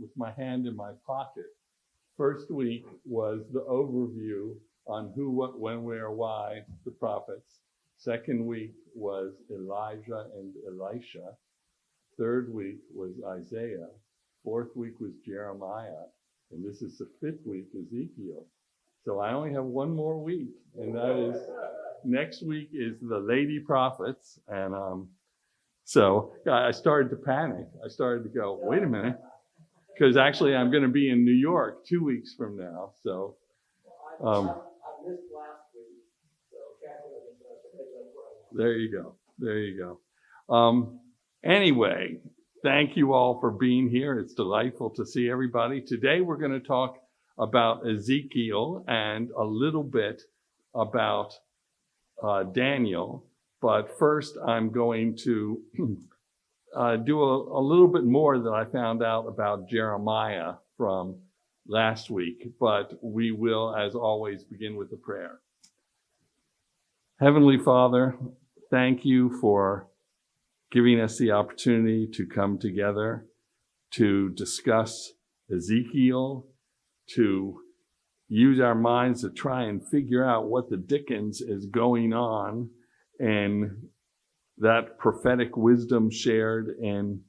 with my hand in my pocket. First week was the overview on who, what, when, where, why, the prophets. Second week was Elijah and Elisha. Third week was Isaiah. Fourth week was Jeremiah. And this is the fifth week, Ezekiel. So I only have one more week, and that is next week is the lady prophets. And so I started to panic. I started to go, wait a minute, because actually I'm going to be in New York 2 weeks from now. So I missed last week, so Catherine, there you go. There you go. Anyway, thank you all for being here. It's delightful to see everybody. Today we're going to talk about Ezekiel and a little bit about Daniel. But first, I'm going to do a little bit more that I found out about Jeremiah from last week. But we will, as always, begin with a prayer. Heavenly Father, thank you for giving us the opportunity to come together to discuss Ezekiel, to use our minds to try and figure out what the dickens is going on in that prophetic wisdom shared in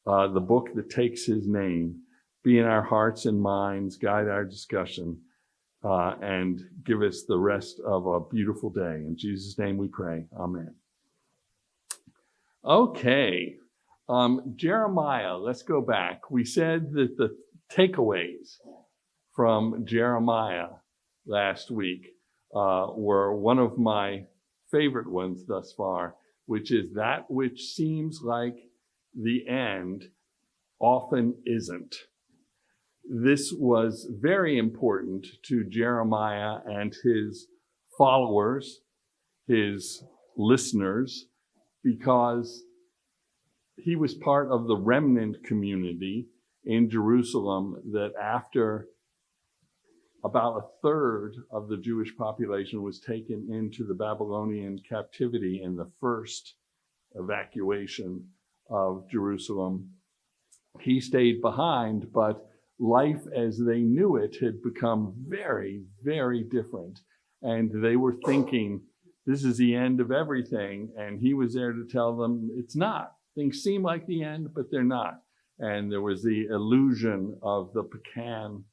the book that takes his name. Be in our hearts and minds, guide our discussion, and give us the rest of a beautiful day. In Jesus' name we pray. Amen. Okay, Jeremiah, let's go back. We said that the takeaways from Jeremiah last week were one of my favorite ones thus far, which is that which seems like the end often isn't. This was very important to Jeremiah and his followers, his listeners, because he was part of the remnant community in Jerusalem that after about a third of the Jewish population was taken into the Babylonian captivity in the first evacuation of Jerusalem, he stayed behind, but life as they knew it had become very, very different. And they were thinking, this is the end of everything. And he was there to tell them it's not. Things seem like the end, but they're not. And there was the illusion of the pecan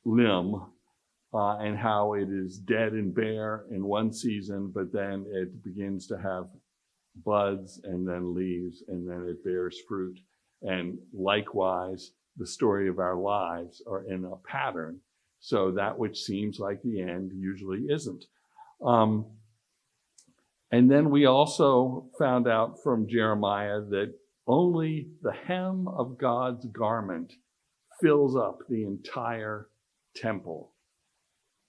limb and how it is dead and bare in one season, but then it begins to have buds and then leaves and then it bears fruit. And likewise, the story of our lives are in a pattern. So that which seems like the end usually isn't. And then we also found out from Jeremiah that only the hem of God's garment fills up the entire temple.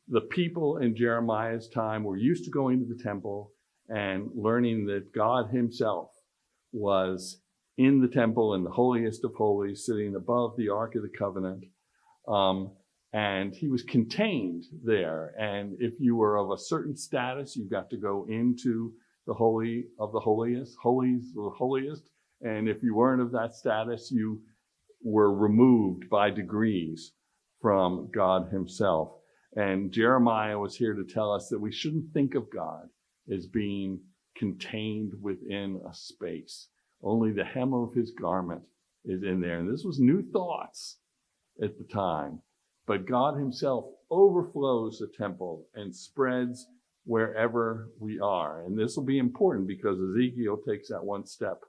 The people in Jeremiah's time were used to going to the temple and learning that God himself was in the temple in the holiest of holies, sitting above the Ark of the Covenant. And he was contained there. And if you were of a certain status, you got to go into the Holy of the Holiest, Holies of the Holiest. And if you weren't of that status, you were removed by degrees from God himself. And Jeremiah was here to tell us that we shouldn't think of God as being contained within a space. Only the hem of his garment is in there. And this was new thoughts at the time. But God himself overflows the temple and spreads wherever we are. And this will be important because Ezekiel takes that one step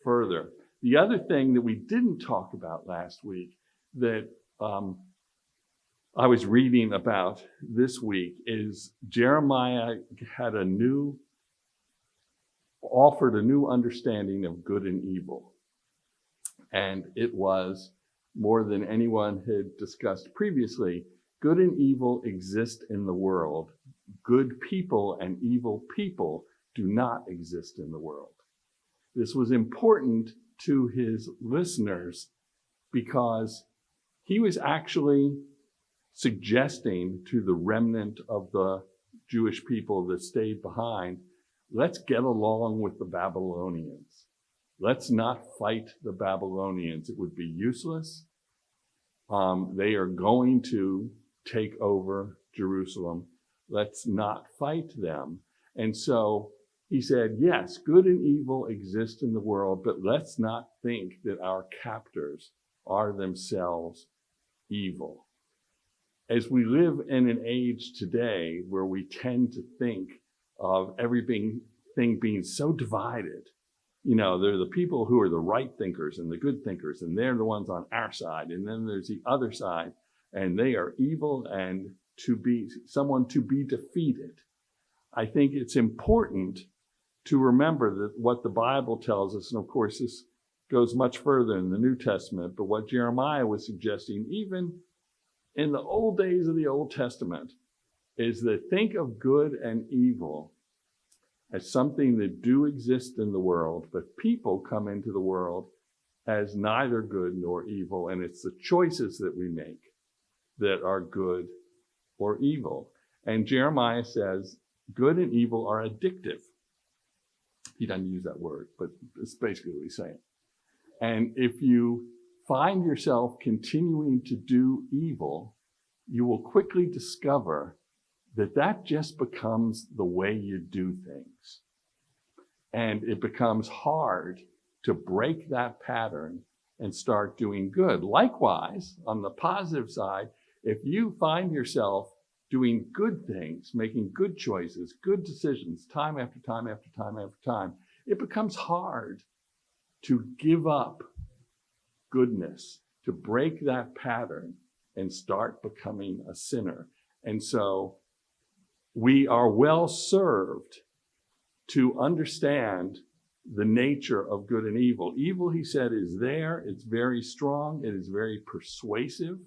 further. The other thing that we didn't talk about last week that I was reading about this week is Jeremiah had offered a new understanding of good and evil. And it was, more than anyone had discussed previously, good and evil exist in the world. Good people and evil people do not exist in the world. This was important to his listeners because he was actually suggesting to the remnant of the Jewish people that stayed behind, let's get along with the Babylonians. let's not fight the Babylonians. It would be useless. They are going to take over Jerusalem. Let's not fight them. And so he said, yes, good and evil exist in the world, but let's not think that our captors are themselves evil. As we live in an age today where we tend to think of everything being so divided, you know, there are the people who are the right thinkers and the good thinkers, and they're the ones on our side. And then there's the other side, and they are evil and someone to be defeated. I think it's important to remember that what the Bible tells us, and of course this goes much further in the New Testament, but what Jeremiah was suggesting, even in the old days of the Old Testament, is that think of good and evil as something that do exist in the world, but people come into the world as neither good nor evil, and it's the choices that we make that are good or evil. And Jeremiah says good and evil are addictive. He doesn't use that word, but it's basically what he's saying. And if you find yourself continuing to do evil, you will quickly discover that just becomes the way you do things. And it becomes hard to break that pattern and start doing good. Likewise, on the positive side, if you find yourself doing good things, making good choices, good decisions, time after time after time after time, it becomes hard to give up goodness, to break that pattern and start becoming a sinner. And so we are well served to understand the nature of good and evil. Evil, he said, is there. It's very strong. It is very persuasive.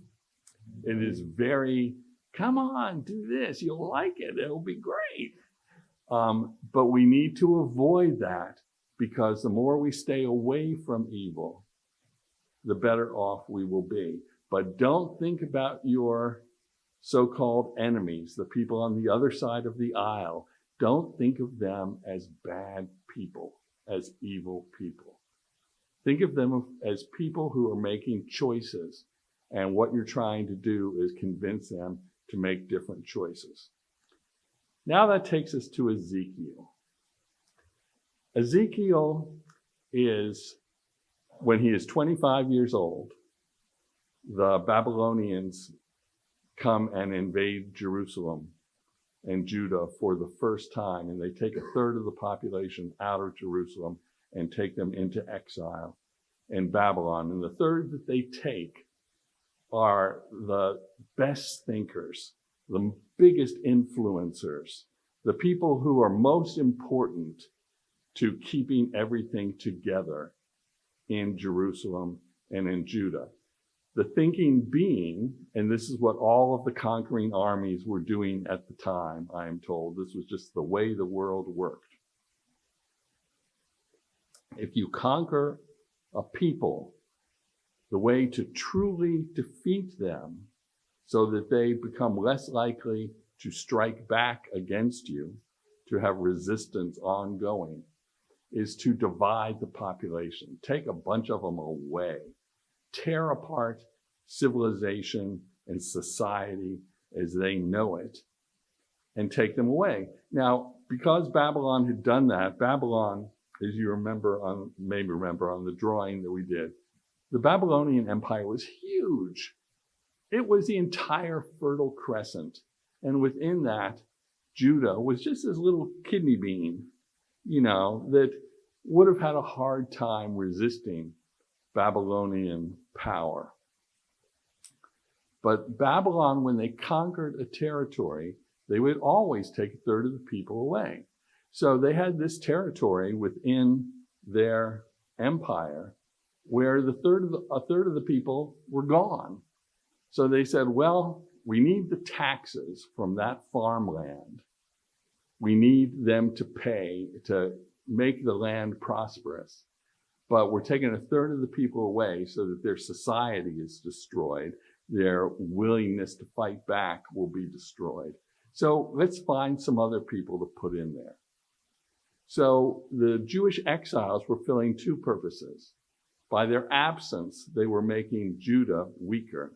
It is very, come on, do this. You'll like it. It'll be great. But we need to avoid that, because the more we stay away from evil, the better off we will be. But don't think about your so-called enemies, the people on the other side of the aisle. Don't think of them as bad people, as evil people. Think of them as people who are making choices, and what you're trying to do is convince them to make different choices. Now that takes us to Ezekiel. Ezekiel is, when he is 25 years old, the Babylonians come and invade Jerusalem and Judah for the first time, and they take a third of the population out of Jerusalem and take them into exile in Babylon. And the third that they take are the best thinkers, the biggest influencers, the people who are most important to keeping everything together in Jerusalem and in Judah. The thinking being, and this is what all of the conquering armies were doing at the time, I am told. This was just the way the world worked. If you conquer a people, the way to truly defeat them so that they become less likely to strike back against you, to have resistance ongoing, is to divide the population. Take a bunch of them away. Tear apart civilization and society as they know it and take them away. Now, because Babylon had done that, Babylon, as you maybe remember on the drawing that we did, the Babylonian Empire was huge. It was the entire Fertile Crescent. And within that, Judah was just this little kidney bean, that would have had a hard time resisting Babylonian power. But Babylon, when they conquered a territory, they would always take a third of the people away. So they had this territory within their empire where a third of the people were gone. So they said, well, we need the taxes from that farmland. We need them to pay to make the land prosperous. But we're taking a third of the people away so that their society is destroyed. Their willingness to fight back will be destroyed. So let's find some other people to put in there. So the Jewish exiles were filling two purposes. By their absence, they were making Judah weaker.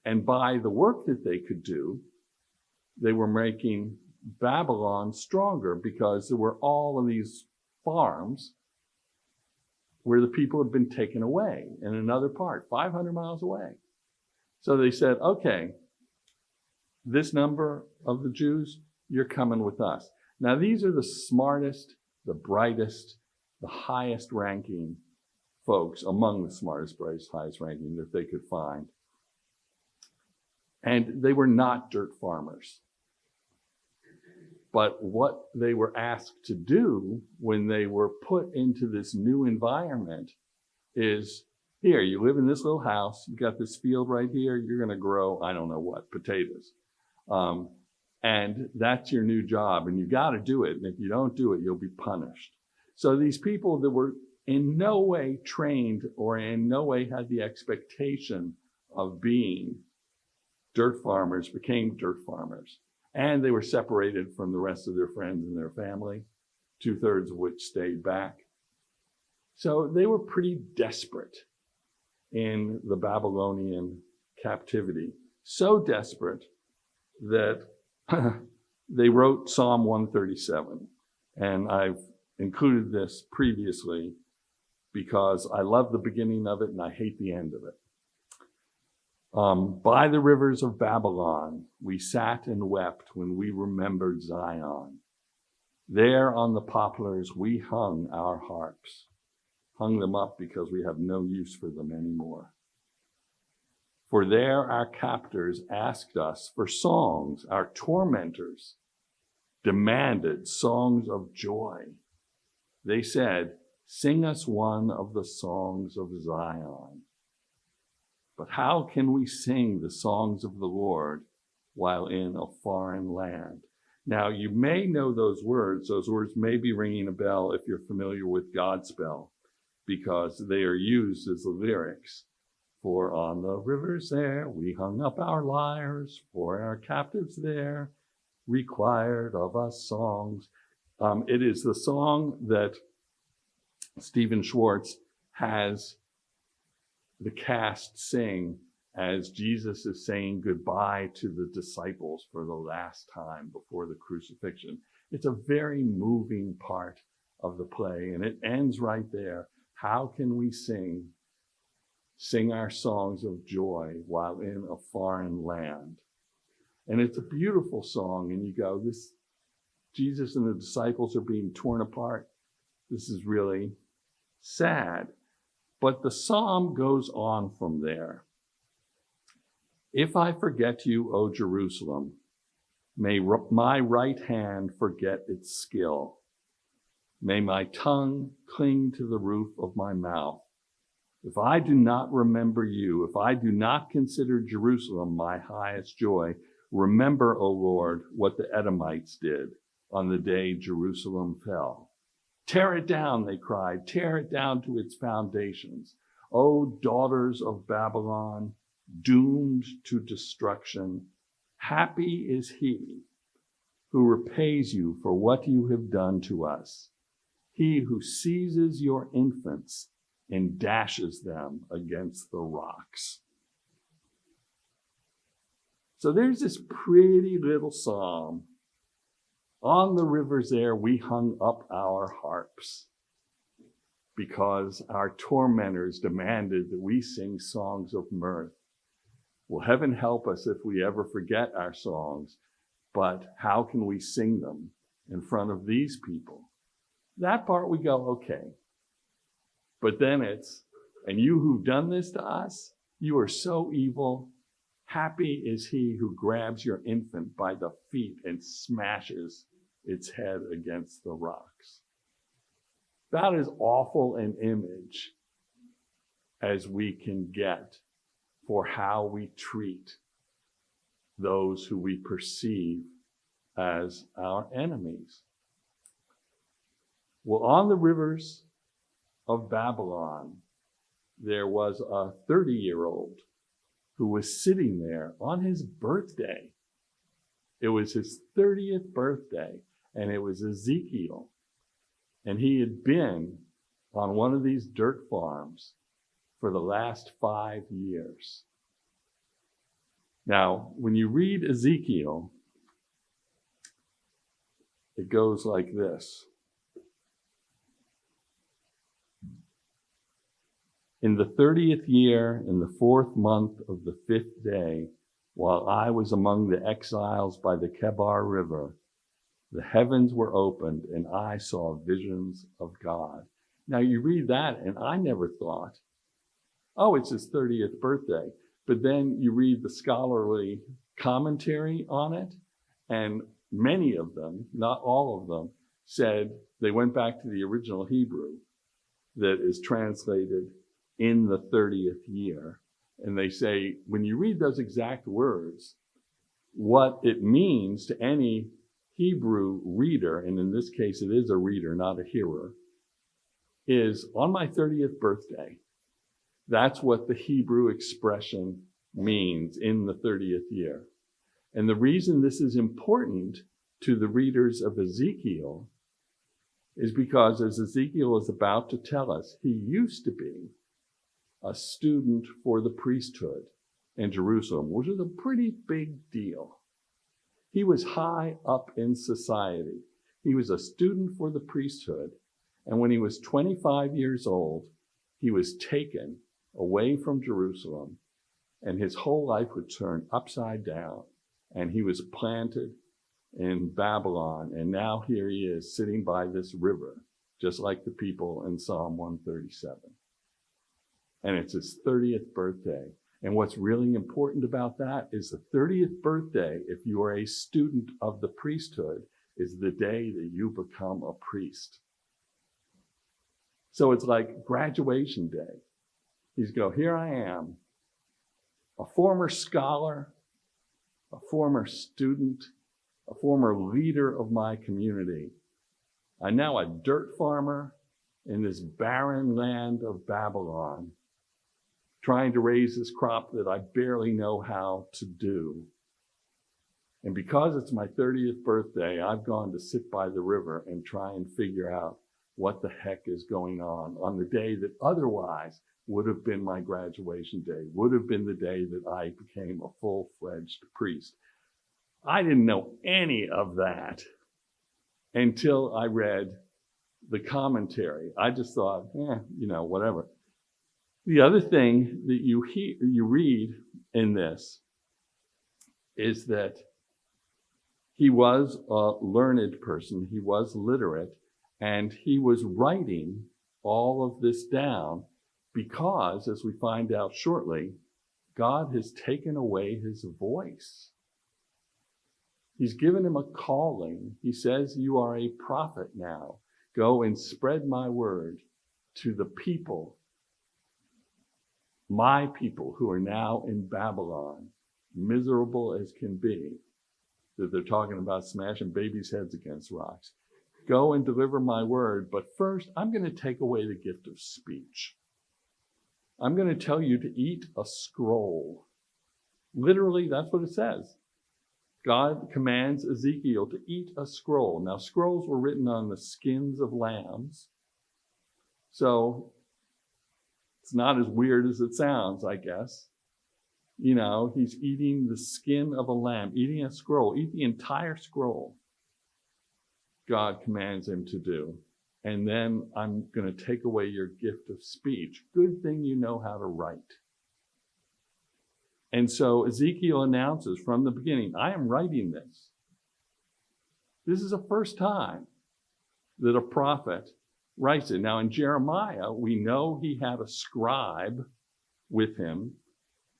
And by the work that they could do, they were making Babylon stronger, because there were all of these farms where the people had been taken away in another part, 500 miles away. So they said, okay, this number of the Jews, you're coming with us. Now, these are the smartest, the brightest, the highest ranking folks, among the smartest, brightest, highest ranking that they could find. And they were not dirt farmers. But what they were asked to do when they were put into this new environment is, here, you live in this little house, you got this field right here, you're going to grow, I don't know what, potatoes. And that's your new job, and you got to do it. And if you don't do it, you'll be punished. So these people that were in no way trained or in no way had the expectation of being dirt farmers became dirt farmers. And they were separated from the rest of their friends and their family, 2/3 of which stayed back. So they were pretty desperate in the Babylonian captivity. So desperate that they wrote Psalm 137. And I've included this previously because I love the beginning of it and I hate the end of it. By the rivers of Babylon, we sat and wept when we remembered Zion. There on the poplars, we hung our harps, hung them up because we have no use for them anymore. For there our captors asked us for songs. Our tormentors demanded songs of joy. They said, sing us one of the songs of Zion. But how can we sing the songs of the Lord while in a foreign land? Now, you may know those words. Those words may be ringing a bell if you're familiar with Godspell, because they are used as the lyrics. For on the rivers there we hung up our lyres, for our captives there required of us songs. It is the song that Stephen Schwartz has the cast sing as Jesus is saying goodbye to the disciples for the last time before the crucifixion. It's a very moving part of the play, and it ends right there. How can we sing our songs of joy while in a foreign land? And it's a beautiful song, and you go, this Jesus and the disciples are being torn apart. This is really sad. But the psalm goes on from there. If I forget you, O Jerusalem, may my right hand forget its skill. May my tongue cling to the roof of my mouth. If I do not remember you, if I do not consider Jerusalem my highest joy, remember, O Lord, what the Edomites did on the day Jerusalem fell. Tear it down, they cried. Tear it down to its foundations. O daughters of Babylon, doomed to destruction, happy is he who repays you for what you have done to us. He who seizes your infants and dashes them against the rocks. So there's this pretty little psalm. On the rivers there, we hung up our harps because our tormentors demanded that we sing songs of mirth. Well, heaven help us if we ever forget our songs, but how can we sing them in front of these people? That part we go, okay. But then it's, and you who've done this to us, you are so evil. Happy is he who grabs your infant by the feet and smashes its head against the rocks. About as awful an image as we can get for how we treat those who we perceive as our enemies. Well, on the rivers of Babylon, there was a 30-year-old who was sitting there on his birthday. It was his 30th birthday, and it was Ezekiel. And he had been on one of these dirt farms for the last 5 years. Now, when you read Ezekiel, it goes like this. In the 30th year, in the 4th month of the 5th day, while I was among the exiles by the Kebar River, the heavens were opened and I saw visions of God. Now you read that and I never thought, oh, it's his 30th birthday. But then you read the scholarly commentary on it, and many of them, not all of them, said they went back to the original Hebrew that is translated in the 30th year. And they say, when you read those exact words, what it means to any Hebrew reader, and in this case it is a reader, not a hearer, is on my 30th birthday. That's what the Hebrew expression means, in the 30th year. And the reason this is important to the readers of Ezekiel is because, as Ezekiel is about to tell us, he used to be a student for the priesthood in Jerusalem, which is a pretty big deal. He was high up in society. He was a student for the priesthood. And when he was 25 years old, he was taken away from Jerusalem, and his whole life would turn upside down. And he was planted in Babylon. And now here he is sitting by this river, just like the people in Psalm 137. And it's his 30th birthday. And what's really important about that is the 30th birthday, if you are a student of the priesthood, is the day that you become a priest. So it's like graduation day. He's go, here I am, a former scholar, a former student, a former leader of my community. I'm now a dirt farmer in this barren land of Babylon, trying to raise this crop that I barely know how to do. And because it's my 30th birthday, I've gone to sit by the river and try and figure out what the heck is going on the day that otherwise would have been my graduation day, would have been the day that I became a full-fledged priest. I didn't know any of that until I read the commentary. I just thought, whatever. The other thing that you read in this is that he was a learned person, he was literate, and he was writing all of this down because, as we find out shortly, God has taken away his voice. He's given him a calling. He says, you are a prophet now. Go and spread my word to the people, my people who are now in Babylon, miserable as can be, that they're talking about smashing babies' heads against rocks. Go and deliver my word, but first I'm going to take away the gift of speech. I'm going to tell you to eat a scroll. Literally, that's what it says. God commands Ezekiel to eat a scroll. Now, scrolls were written on the skins of lambs, so it's not as weird as it sounds, I guess. He's eating the skin of a lamb, eating a scroll, eat the entire scroll. God commands him to do. And then I'm going to take away your gift of speech. Good thing you know how to write. And so Ezekiel announces from the beginning, I am writing this. This is the first time that a prophet writes it. Now in Jeremiah, we know he had a scribe with him.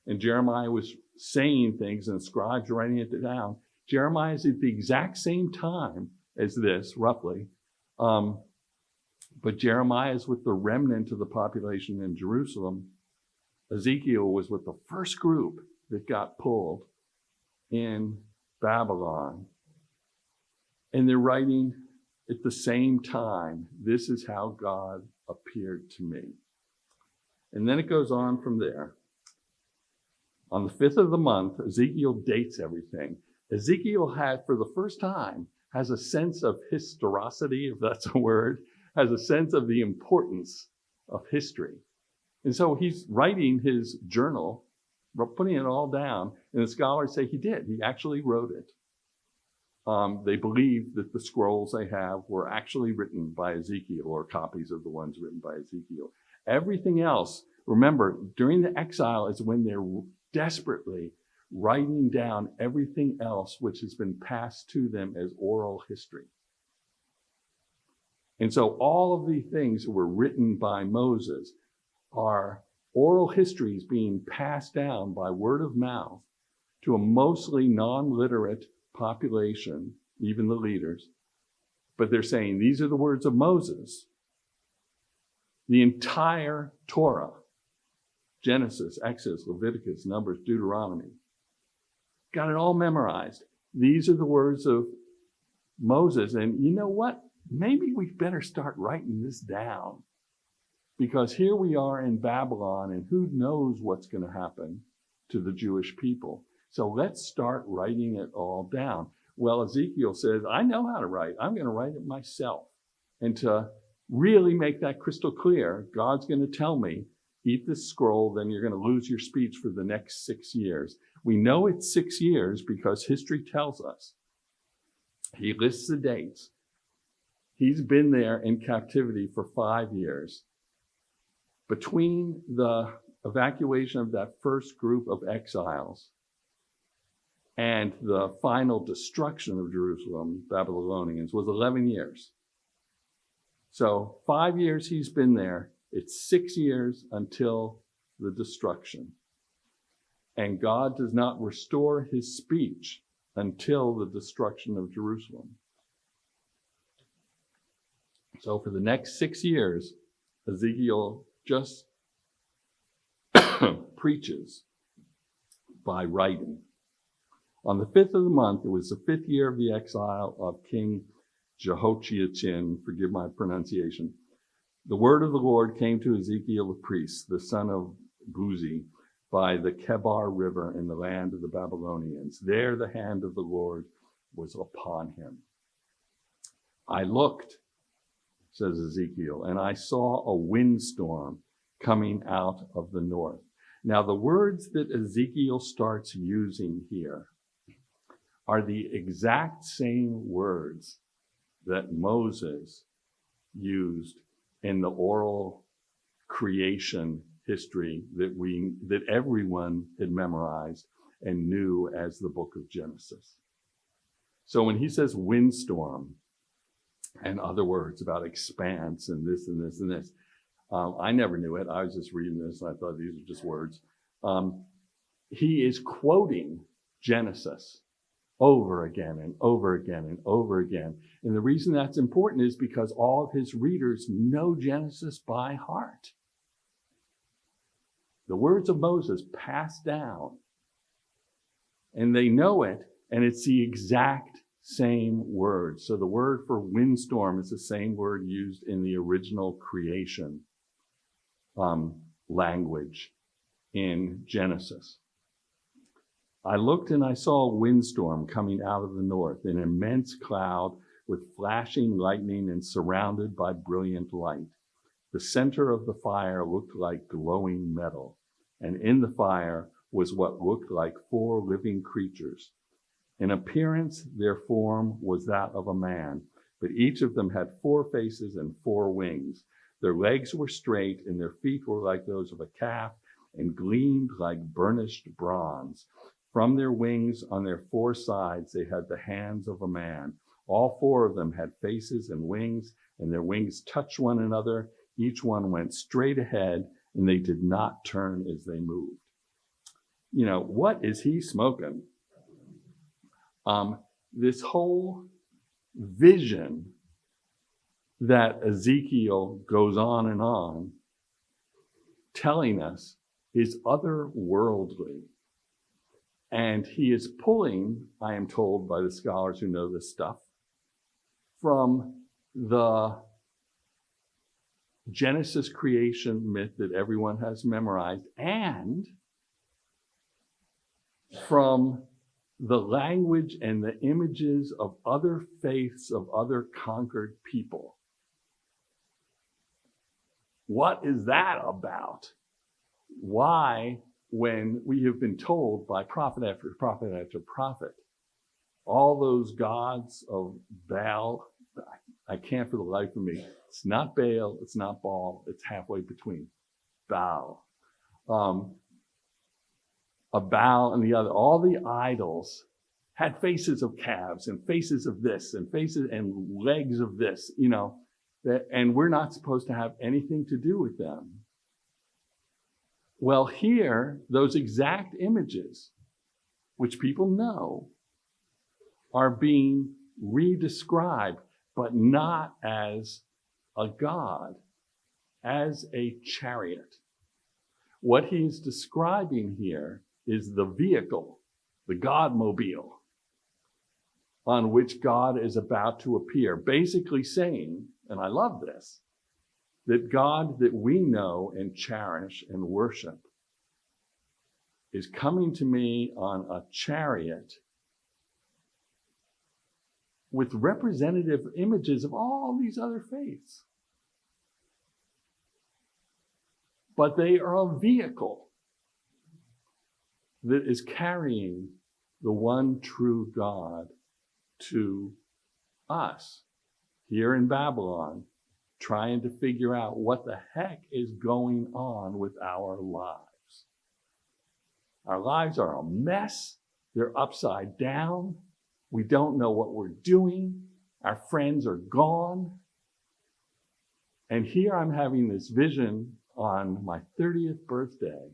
And Jeremiah was saying things and scribes writing it down. Jeremiah is at the exact same time as this, roughly. But Jeremiah is with the remnant of the population in Jerusalem. Ezekiel was with the first group that got pulled in Babylon. And they're writing at the same time, this is how God appeared to me. And then it goes on from there. On the 5th of the month, Ezekiel dates everything. Ezekiel had, for the first time, has a sense of historicity, if that's a word, has a sense of the importance of history. And so he's writing his journal, putting it all down, and the scholars say he did. He actually wrote it. They believe that the scrolls they have were actually written by Ezekiel, or copies of the ones written by Ezekiel. Everything else, remember, during the exile is when they're desperately writing down everything else which has been passed to them as oral history. And so all of the things that were written by Moses are oral histories being passed down by word of mouth to a mostly non-literate population, even the leaders. But they're saying, these are the words of Moses. The entire Torah, Genesis, Exodus, Leviticus, Numbers, Deuteronomy, got it all memorized. These are the words of Moses. And you know what? Maybe we better start writing this down. Because here we are in Babylon, and who knows what's going to happen to the Jewish people. So let's start writing it all down. Well, Ezekiel says, I know how to write. I'm going to write it myself. And to really make that crystal clear, God's going to tell me, eat this scroll, then you're going to lose your speech for the next 6 years. We know it's 6 years because history tells us. He lists the dates. He's been there in captivity for 5 years. Between the evacuation of that first group of exiles and the final destruction of Jerusalem, Babylonians, was 11 years. So 5 years he's been there. It's 6 years until the destruction. And God does not restore his speech until the destruction of Jerusalem. So for the next 6 years, Ezekiel just preaches by writing. On the 5th of the month, it was the 5th year of the exile of King Jehoiachin, forgive my pronunciation. The word of the Lord came to Ezekiel the priest, the son of Buzi, by the Kebar River in the land of the Babylonians. There the hand of the Lord was upon him. I looked, says Ezekiel, and I saw a windstorm coming out of the north. Now, the words that Ezekiel starts using here are the exact same words that Moses used in the oral creation history that everyone had memorized and knew as the book of Genesis. So when he says windstorm and other words about expanse and this and this and this, I never knew it. I was just reading this and I thought these are just words. He is quoting Genesis over again and over again and over again. And the reason that's important is because all of his readers know Genesis by heart. The words of Moses passed down, and they know it, and it's the exact same word. So the word for windstorm is the same word used in the original creation language in Genesis. I looked and I saw a windstorm coming out of the north, an immense cloud with flashing lightning and surrounded by brilliant light. The center of the fire looked like glowing metal, and in the fire was what looked like 4 living creatures. In appearance, their form was that of a man, but each of them had 4 faces and 4 wings. Their legs were straight, and their feet were like those of a calf, and gleamed like burnished bronze. From their wings on their 4 sides, they had the hands of a man. All 4 of them had faces and wings, and their wings touched one another. Each one went straight ahead, and they did not turn as they moved. You know, what is he smoking? This whole vision that Ezekiel goes on and on telling us is otherworldly. And he is pulling, I am told by the scholars who know this stuff, from the Genesis creation myth that everyone has memorized, and from the language and the images of other faiths of other conquered people. What is that about? Why, when we have been told by prophet after prophet after prophet, all those gods of Baal, I can't for the life of me. It's not Baal, it's not Baal, it's halfway between. Baal. A Baal and the other, all the idols had faces of calves and faces of this and faces and legs of this, and we're not supposed to have anything to do with them. Well, here, those exact images, which people know, are being redescribed, but not as a god, as a chariot. What he's describing here is the vehicle, the God-mobile, on which God is about to appear, basically saying, and I love this, that God that we know and cherish and worship is coming to me on a chariot with representative images of all these other faiths. But they are a vehicle that is carrying the one true God to us here in Babylon, trying to figure out what the heck is going on with our lives. Our lives are a mess. They're upside down. We don't know what we're doing. Our friends are gone. And here I'm having this vision on my 30th birthday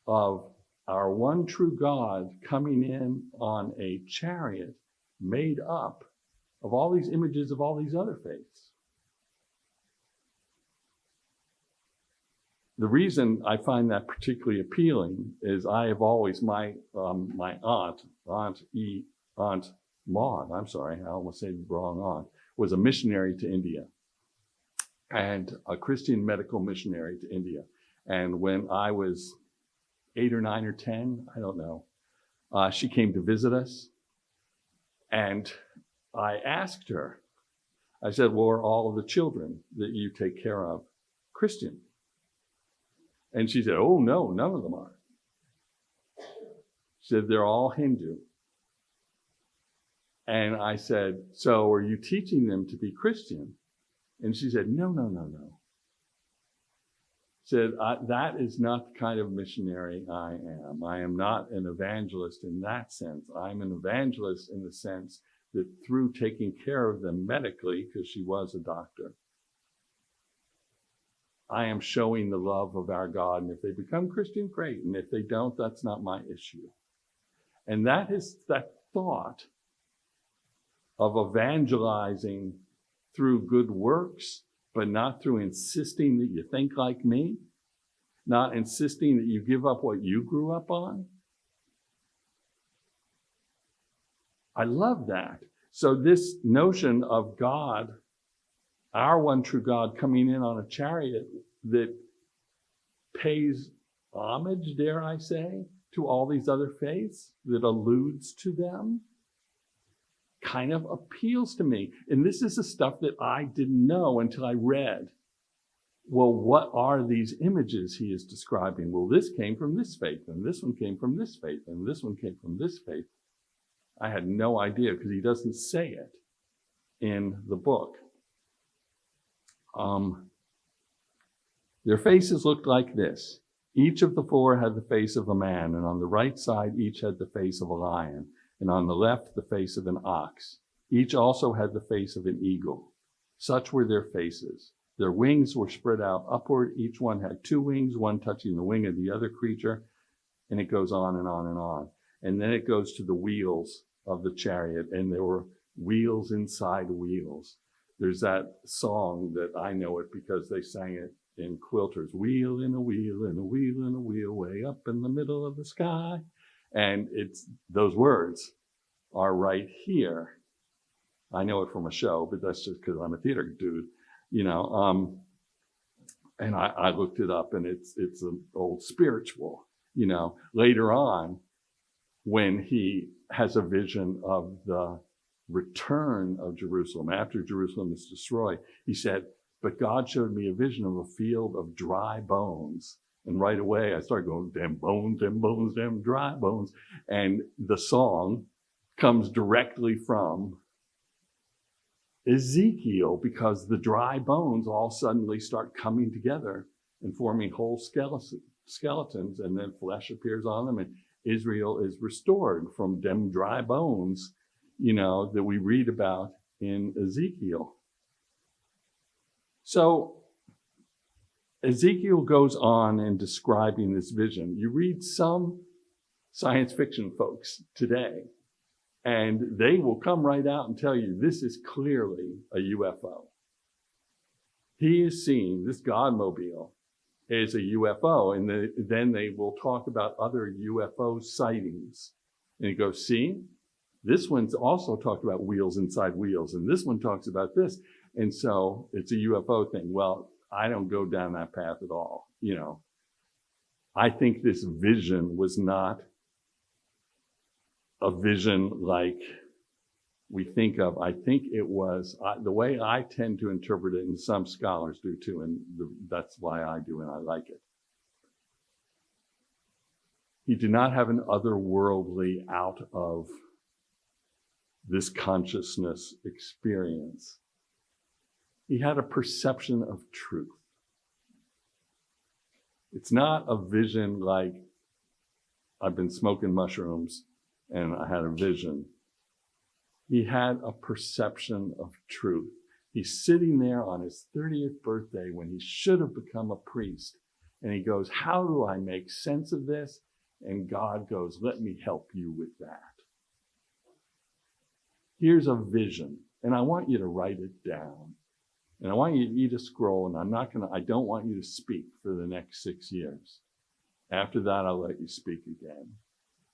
of our one true God coming in on a chariot made up of all these images of all these other faiths. The reason I find that particularly appealing is I have always, my aunt Maud, I'm sorry, I almost said the wrong aunt, was a missionary to India, and a Christian medical missionary to India. And when I was 8 or 9 or 10, I don't know, she came to visit us. And I asked her, I said, well, are all of the children that you take care of Christian? And she said, oh, no, none of them are. She said, they're all Hindu. And I said, so are you teaching them to be Christian? And she said, no. Said, that is not the kind of missionary I am. I am not an evangelist in that sense. I'm an evangelist in the sense that through taking care of them medically, because she was a doctor, I am showing the love of our God. And if they become Christian, great. And if they don't, that's not my issue. And that is that thought of evangelizing through good works, but not through insisting that you think like me, not insisting that you give up what you grew up on. I love that. So this notion of God, our one true God, coming in on a chariot that pays homage, dare I say, to all these other faiths, that alludes to them, kind of appeals to me. And this is the stuff that I didn't know until I read. Well, what are these images he is describing? Well, this came from this faith, and this one came from this faith, and this one came from this faith. I had no idea because he doesn't say it in the book. Their faces looked like this. Each of the four had the face of a man, and on the right side, each had the face of a lion, and on the left, the face of an ox. Each also had the face of an eagle. Such were their faces. Their wings were spread out upward. Each one had 2 wings, one touching the wing of the other creature, and it goes on and on and on. And then it goes to the wheels of the chariot, and there were wheels inside wheels. There's that song that I know it because they sang it in Quilters. Wheel in a wheel and a wheel in a wheel, way up in the middle of the sky. And it's those words are right here. I know it from a show, but that's just because I'm a theater dude, and I looked it up, and it's an old spiritual, Later on, when he has a vision of the return of Jerusalem, after Jerusalem is destroyed, he said, But God showed me a vision of a field of dry bones. And right away, I started going, them bones, them dry bones. And the song comes directly from Ezekiel, because the dry bones all suddenly start coming together and forming whole skeletons, and then flesh appears on them, and Israel is restored from them dry bones, that we read about in Ezekiel. So Ezekiel goes on in describing this vision. You read some science fiction folks today, and they will come right out and tell you this is clearly a UFO. He is seeing this Godmobile is a UFO, and then they will talk about other UFO sightings. And he goes, see, this one's also talked about wheels inside wheels, and this one talks about this. And so it's a UFO thing. Well, I don't go down that path at all. I think this vision was not a vision like we think of. I think it was, the way I tend to interpret it, and some scholars do too, and that's why I do, and I like it. He did not have an otherworldly, out of this consciousness experience. He had a perception of truth. It's not a vision like I've been smoking mushrooms and I had a vision. He had a perception of truth. He's sitting there on his 30th birthday when he should have become a priest. And he goes, how do I make sense of this? And God goes, let me help you with that. Here's a vision, and I want you to write it down. And I want you to scroll, and I don't want you to speak for the next 6 years. After that, I'll let you speak again.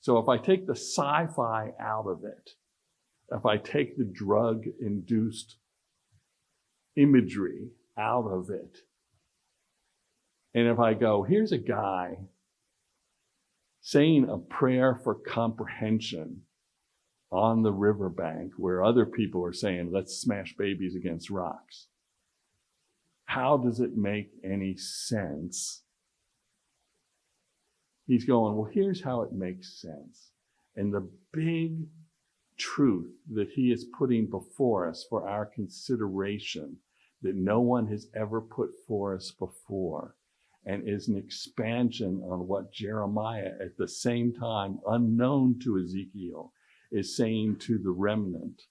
So if I take the sci-fi out of it, if I take the drug-induced imagery out of it, and if I go, here's a guy saying a prayer for comprehension on the riverbank where other people are saying, let's smash babies against rocks. How does it make any sense? He's going, well, here's how it makes sense. And the big truth that he is putting before us for our consideration that no one has ever put for us before, and is an expansion on what Jeremiah, at the same time unknown to Ezekiel, is saying to the remnant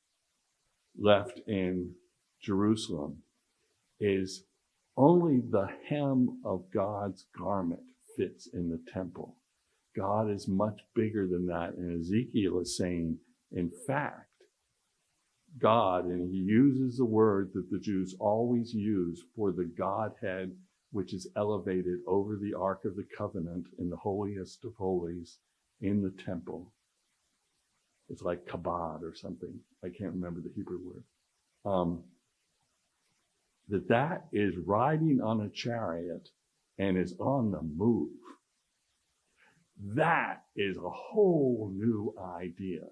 left in Jerusalem, is only the hem of God's garment fits in the temple. God is much bigger than that. And Ezekiel is saying, in fact, God, and he uses the word that the Jews always use for the Godhead, which is elevated over the Ark of the Covenant in the holiest of holies in the temple. It's like kabod or something. I can't remember the Hebrew word. That is riding on a chariot and is on the move. That is a whole new idea.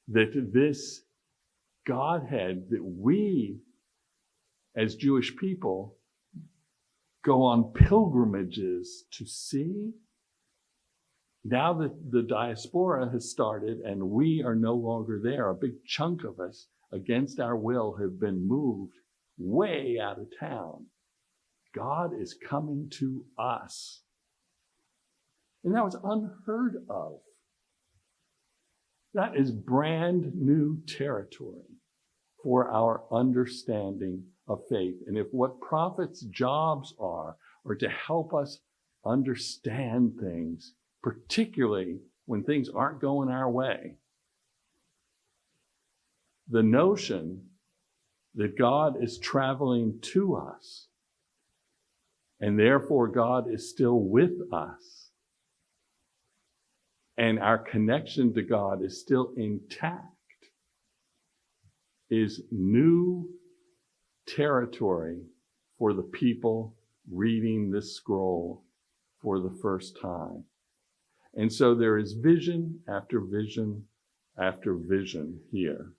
That this Godhead that we, as Jewish people, go on pilgrimages to see, now that the diaspora has started and we are no longer there, a big chunk of us, against our will, have been moved way out of town. God is coming to us. And that was unheard of. That is brand new territory for our understanding of faith. And if what prophets' jobs are to help us understand things, particularly when things aren't going our way, the notion that God is traveling to us, and therefore God is still with us, and our connection to God is still intact, is new territory for the people reading this scroll for the first time. And so there is vision after vision after vision here.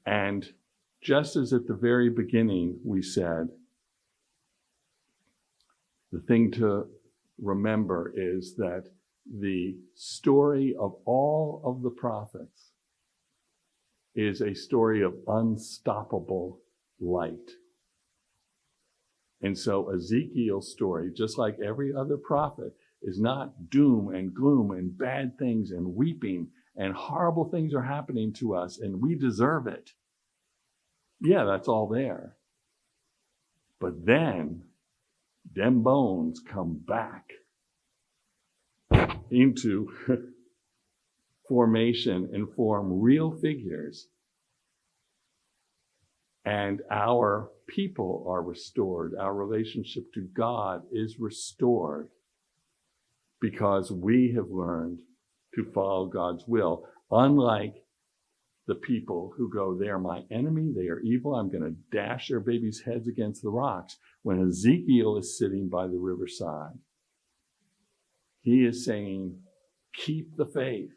And Just as at the very beginning we said, the thing to remember is that the story of all of the prophets is a story of unstoppable light. And so Ezekiel's story, just like every other prophet, is not doom and gloom and bad things and weeping and horrible things are happening to us and we deserve it. Yeah, that's all there. But then them bones come back into formation and form real figures. And our people are restored. Our relationship to God is restored because we have learned to follow God's will. Unlike the people who go, they are my enemy, they are evil, I'm going to dash their babies' heads against the rocks. When Ezekiel is sitting by the riverside, he is saying, keep the faith.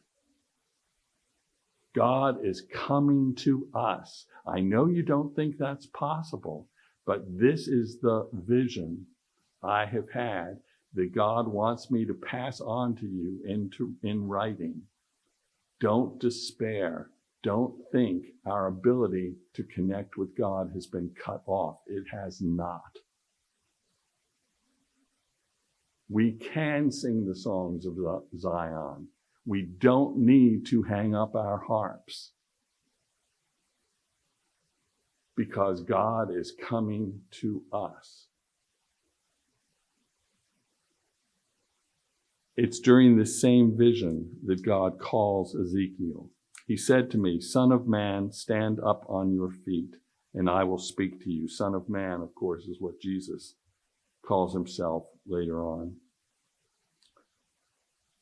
God is coming to us. I know you don't think that's possible, but this is the vision I have had that God wants me to pass on to you in writing. Don't despair. Don't think our ability to connect with God has been cut off. It has not. We can sing the songs of Zion. We don't need to hang up our harps because God is coming to us. It's during this same vision that God calls Ezekiel. He said to me, Son of man, stand up on your feet, and I will speak to you. Son of man, of course, is what Jesus calls himself later on.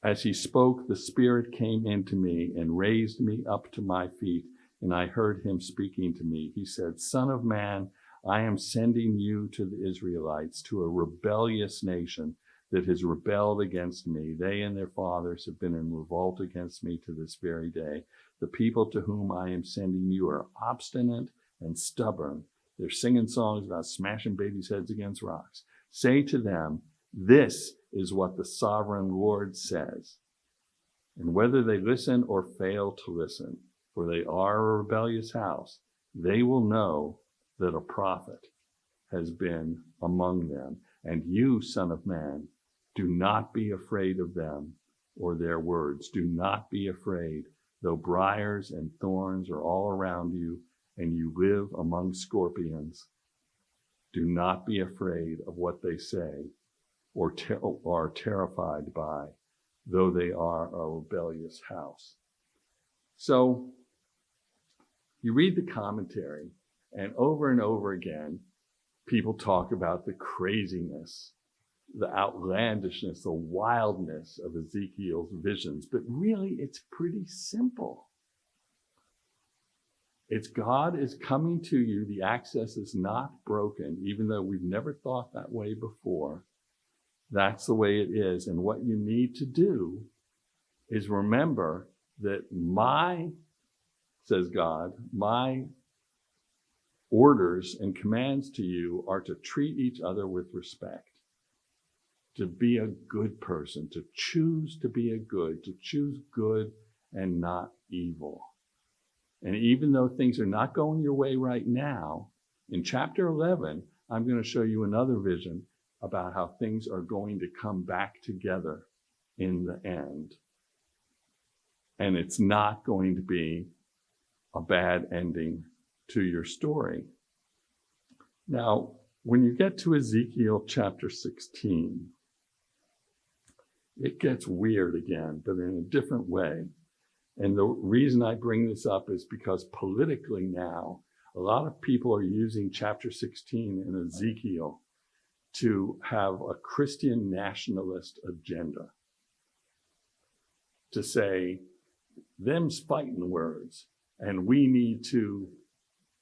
As he spoke, the Spirit came into me and raised me up to my feet, and I heard him speaking to me. He said, Son of man, I am sending you to the Israelites, to a rebellious nation that has rebelled against me. They and their fathers have been in revolt against me to this very day. The people to whom I am sending you are obstinate and stubborn. They're singing songs about smashing babies' heads against rocks. Say to them, this is what the sovereign Lord says. And whether they listen or fail to listen, for they are a rebellious house, they will know that a prophet has been among them. And you, Son of man, do not be afraid of them or their words. Do not be afraid, though briars and thorns are all around you and you live among scorpions. Do not be afraid of what they say or are terrified by, though they are a rebellious house. So you read the commentary, and over again, people talk about the craziness, the outlandishness, the wildness of Ezekiel's visions. But really, it's pretty simple. It's God is coming to you. The access is not broken, even though we've never thought that way before. That's the way it is. And what you need to do is remember that says God, my orders and commands to you are to treat each other with respect, to be a good person, to choose to be to choose good and not evil. And even though things are not going your way right now, in chapter 11, I'm going to show you another vision about how things are going to come back together in the end. And it's not going to be a bad ending to your story. Now, when you get to Ezekiel chapter 16, it gets weird again, but in a different way. And the reason I bring this up is because politically now, a lot of people are using chapter 16 in Ezekiel to have a Christian nationalist agenda. To say, them's fighting words, and we need to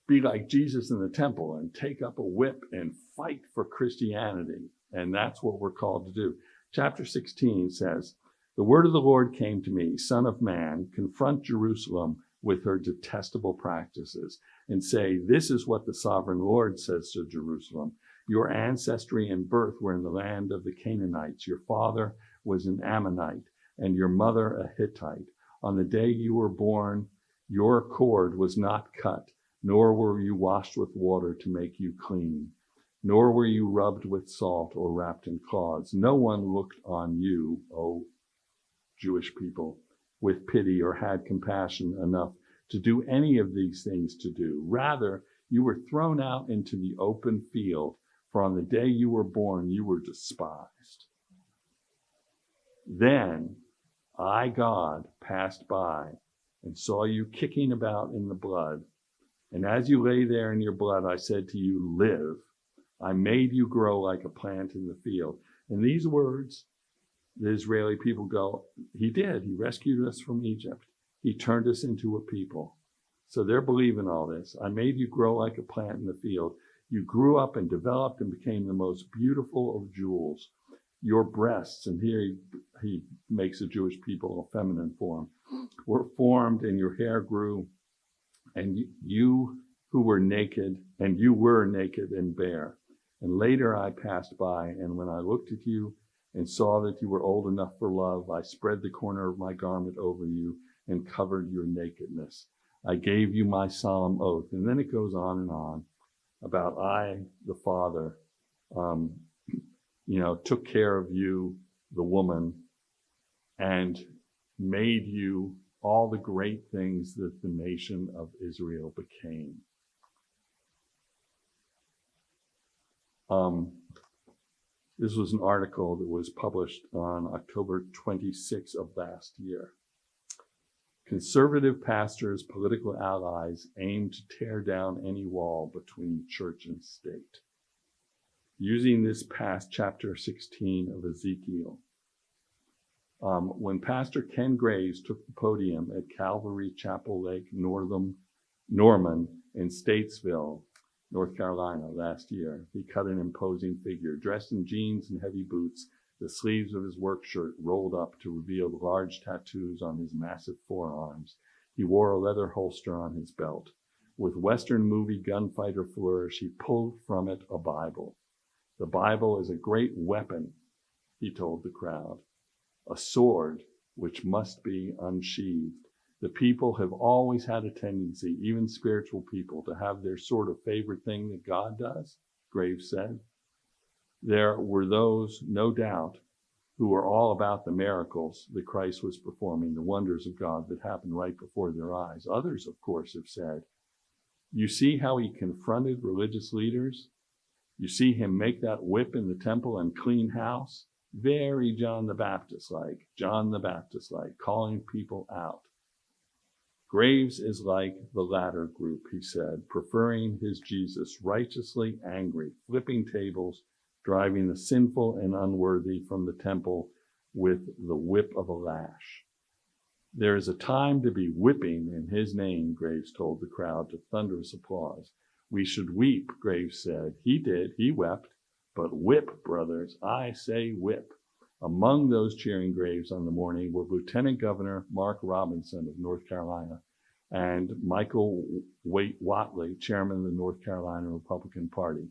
be like Jesus in the temple and take up a whip and fight for Christianity. And that's what we're called to do. Chapter 16 says, the word of the Lord came to me, Son of man, confront Jerusalem with her detestable practices. and say, this is what the sovereign Lord says to Jerusalem. Your ancestry and birth were in the land of the Canaanites. Your father was an Ammonite, and your mother a Hittite. On the day you were born, your cord was not cut, nor were you washed with water to make you clean, nor were you rubbed with salt or wrapped in cloths. No one looked on you, O Jewish people, with pity or had compassion enough to do any of these things to do. Rather, you were thrown out into the open field, for on the day you were born, you were despised. Then I, God, passed by and saw you kicking about in the blood. And as you lay there in your blood, I said to you, live. I made you grow like a plant in the field. And these words, the Israeli people go, he did. He rescued us from Egypt. He turned us into a people. So they're believing all this. I made you grow like a plant in the field. You grew up and developed and became the most beautiful of jewels. Your breasts, and here he makes the Jewish people a feminine form, were formed and your hair grew, and you were naked and bare. And later I passed by, and when I looked at you and saw that you were old enough for love, I spread the corner of my garment over you and covered your nakedness. I gave you my solemn oath. And then it goes on about I, the Father, took care of you, the woman, and made you all the great things that the nation of Israel became. This was an article that was published on October 26 of last year. Conservative pastors, political allies aim to tear down any wall between church and state. Using this past chapter 16 of Ezekiel. When Pastor Ken Graves took the podium at Calvary Chapel Lake Norman in Statesville, North Carolina last year, he cut an imposing figure, dressed in jeans and heavy boots, the sleeves of his work shirt rolled up to reveal the large tattoos on his massive forearms. He wore a leather holster on his belt. With Western movie gunfighter flourish, he pulled from it a Bible. The Bible is a great weapon, he told the crowd, a sword which must be unsheathed. The people have always had a tendency, even spiritual people, to have their sort of favorite thing that God does, Graves said. There were those, no doubt, who were all about the miracles that Christ was performing, the wonders of God that happened right before their eyes. Others, of course, have said, you see how he confronted religious leaders? You see him make that whip in the temple and clean house? Very John the Baptist-like, calling people out. Graves is like the latter group, he said, preferring his Jesus, righteously angry, flipping tables, driving the sinful and unworthy from the temple with the whip of a lash. There is a time to be whipping in his name, Graves told the crowd to thunderous applause. We should weep, Graves said. He did, he wept, but whip, brothers, I say whip. Among those cheering Graves on the morning were Lieutenant Governor Mark Robinson of North Carolina and Michael Whatley, chairman of the North Carolina Republican Party,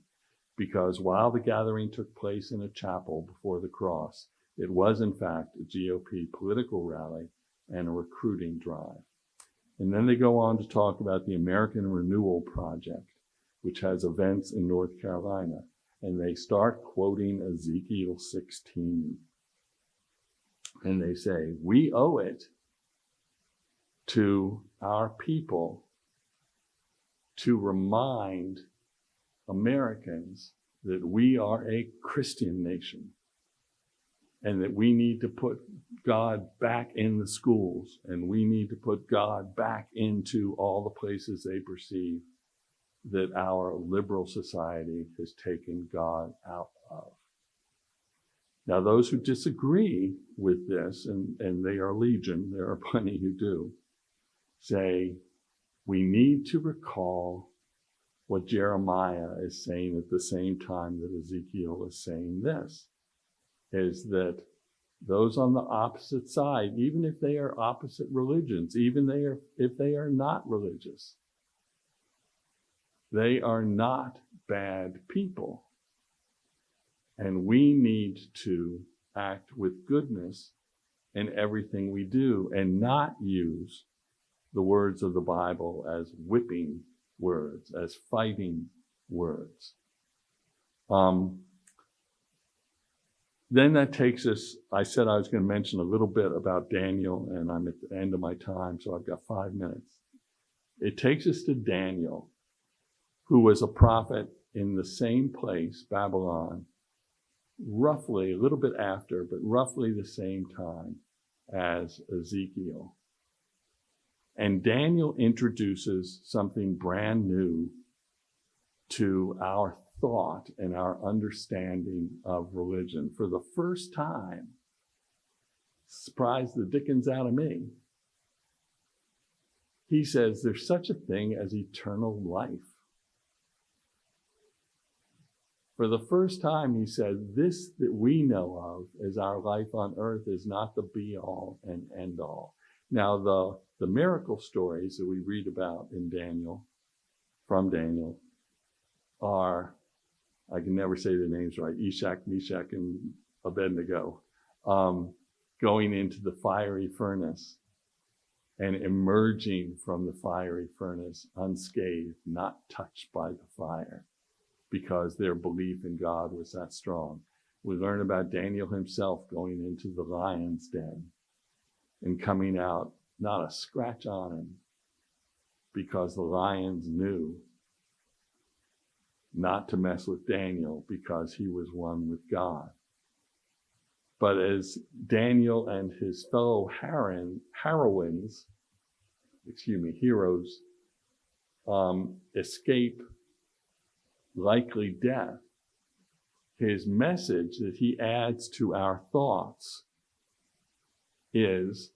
because while the gathering took place in a chapel before the cross, it was in fact a GOP political rally and a recruiting drive. And then they go on to talk about the American Renewal Project, which has events in North Carolina, and they start quoting Ezekiel 16. And they say, we owe it to our people to remind Americans that we are a Christian nation and that we need to put God back in the schools and we need to put God back into all the places they perceive that our liberal society has taken God out of. Now, those who disagree with this, and they are legion, there are plenty who do, say we need to recall what Jeremiah is saying at the same time that Ezekiel is saying this, is that those on the opposite side, even if they are opposite religions, even if they are not religious, They are not bad people. And we need to act with goodness in everything we do and not use the words of the Bible as whipping words, as fighting words. Then that takes us, I said I was going to mention a little bit about Daniel, and I'm at the end of my time, so I've got 5 minutes. It takes us to Daniel, who was a prophet in the same place, Babylon, roughly, a little bit after, but roughly the same time as Ezekiel. And Daniel introduces something brand new to our thought and our understanding of religion. For the first time, surprised the dickens out of me, he says there's such a thing as eternal life. For the first time, he said, this that we know of as our life on earth is not the be-all and end-all. Now, the miracle stories that we read about in Daniel, from Daniel, are, I can never say the names right, Eshach, Meshach, and Abednego, going into the fiery furnace and emerging from the fiery furnace unscathed, not touched by the fire, because their belief in God was that strong. We learn about Daniel himself going into the lion's den and coming out, not a scratch on him, because the lions knew not to mess with Daniel because he was one with God. But as Daniel and his fellow heroes escape likely death, his message that he adds to our thoughts is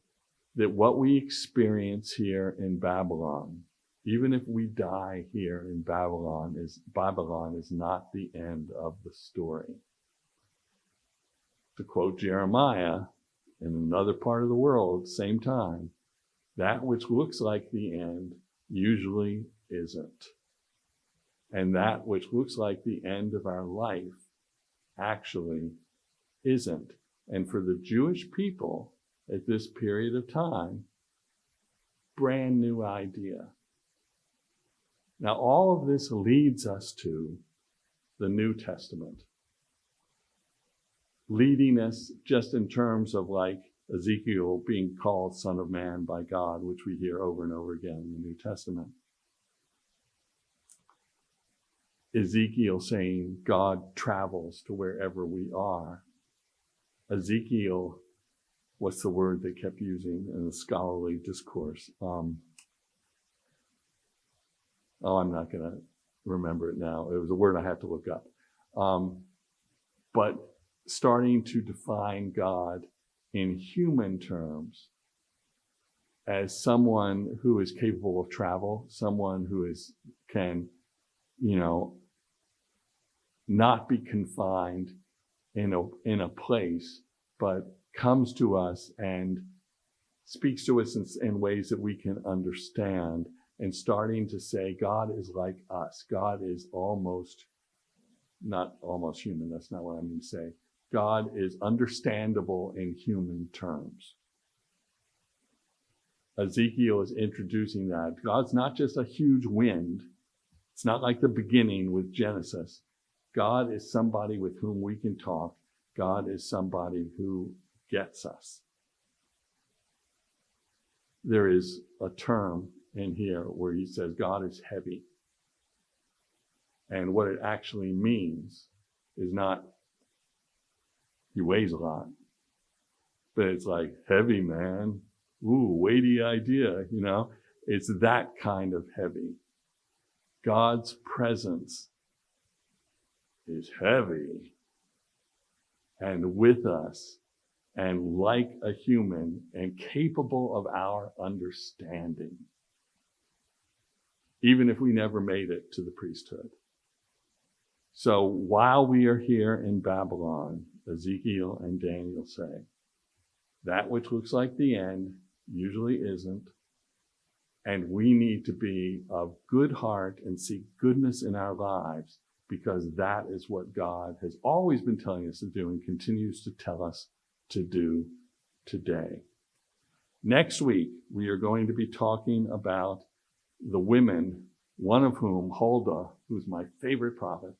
that what we experience here in Babylon, even if we die here in Babylon is not the end of the story. To quote Jeremiah, in another part of the world, same time, that which looks like the end usually isn't. And that which looks like the end of our life actually isn't. And for the Jewish people at this period of time, brand new idea. Now, all of this leads us to the New Testament, leading us just in terms of like Ezekiel being called Son of Man by God, which we hear over and over again in the New Testament. Ezekiel saying God travels to wherever we are. Ezekiel, what's the word they kept using in the scholarly discourse? I'm not going to remember it now. It was a word I have to look up. But starting to define God in human terms as someone who is capable of travel, someone who can not be confined in a place, but comes to us and speaks to us in ways that we can understand, and starting to say God is like us. God is not almost human. That's not what I mean to say. God is understandable in human terms. Ezekiel is introducing that. God's not just a huge wind. It's not like the beginning with Genesis. God is somebody with whom we can talk. God is somebody who gets us. There is a term in here where he says God is heavy. And what it actually means is not he weighs a lot, but it's like heavy, man. Ooh, weighty idea, It's that kind of heavy. God's presence is heavy and with us and like a human and capable of our understanding, even if we never made it to the priesthood. So while we are here in Babylon, Ezekiel and Daniel say, that which looks like the end usually isn't, And we need to be of good heart and seek goodness in our lives, because that is what God has always been telling us to do and continues to tell us to do today. Next week, we are going to be talking about the women, one of whom, Huldah, who's my favorite prophet,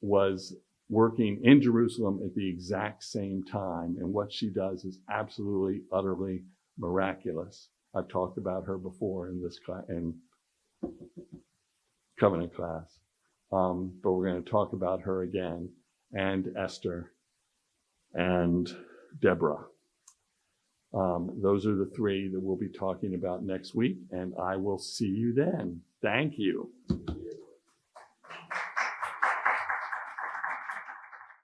was working in Jerusalem at the exact same time. And what she does is absolutely, utterly miraculous. I've talked about her before in this class, in covenant class. But we're going to talk about her again, and Esther and Deborah. Those are the three that we'll be talking about next week, and I will see you then. Thank you.